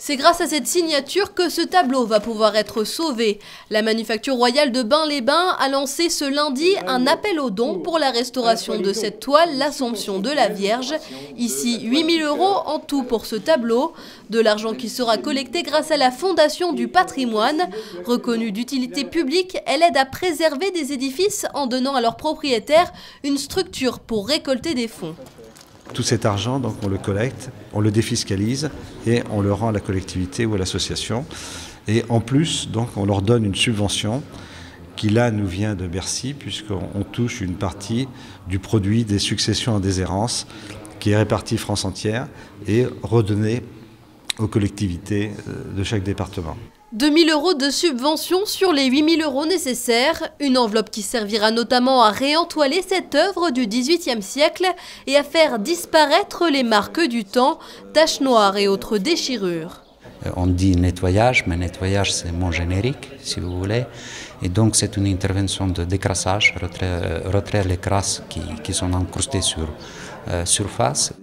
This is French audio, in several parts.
C'est grâce à cette signature que ce tableau va pouvoir être sauvé. La Manufacture Royale de Bains-les-Bains a lancé ce lundi un appel aux dons pour la restauration de cette toile, l'Assomption de la Vierge. Ici, 8 000 € en tout pour ce tableau. De l'argent qui sera collecté grâce à la Fondation du patrimoine. Reconnue d'utilité publique, elle aide à préserver des édifices en donnant à leurs propriétaires une structure pour récolter des fonds. Tout cet argent, donc, on le collecte, on le défiscalise et on le rend à la collectivité ou à l'association. Et en plus, donc, on leur donne une subvention qui là nous vient de Bercy, puisqu'on touche une partie du produit des successions en déshérence qui est réparti France entière et redonné aux collectivités de chaque département. 2 000 € de subvention sur les 8 000 € nécessaires, une enveloppe qui servira notamment à réentoiler cette œuvre du XVIIIe siècle et à faire disparaître les marques du temps, taches noires et autres déchirures. On dit nettoyage, mais nettoyage c'est mot générique, si vous voulez. Et donc c'est une intervention de décrassage, retraire les crasses qui sont incrustées sur surface.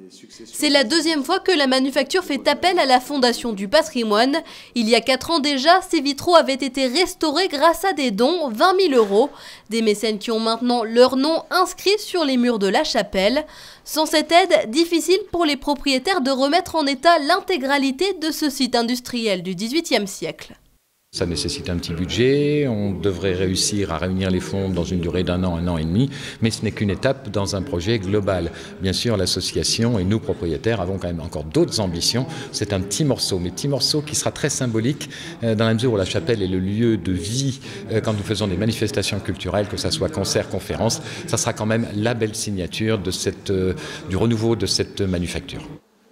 C'est la deuxième fois que la Manufacture fait appel à la Fondation du patrimoine. Il y a 4 ans déjà, ces vitraux avaient été restaurés grâce à des dons, 20 000 €. Des mécènes qui ont maintenant leur nom inscrit sur les murs de la chapelle. Sans cette aide, difficile pour les propriétaires de remettre en état l'intégralité de ce site industriel du XVIIIe siècle. Ça nécessite un petit budget, on devrait réussir à réunir les fonds dans une durée d'1 an et demi, mais ce n'est qu'une étape dans un projet global. Bien sûr, l'association et nous, propriétaires, avons quand même encore d'autres ambitions. C'est un petit morceau, mais petit morceau qui sera très symbolique dans la mesure où la chapelle est le lieu de vie quand nous faisons des manifestations culturelles, que ce soit concerts, conférences. Ça sera quand même la belle signature de du renouveau de cette manufacture.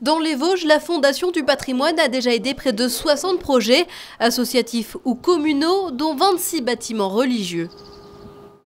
Dans les Vosges, la Fondation du patrimoine a déjà aidé près de 60 projets, associatifs ou communaux, dont 26 bâtiments religieux.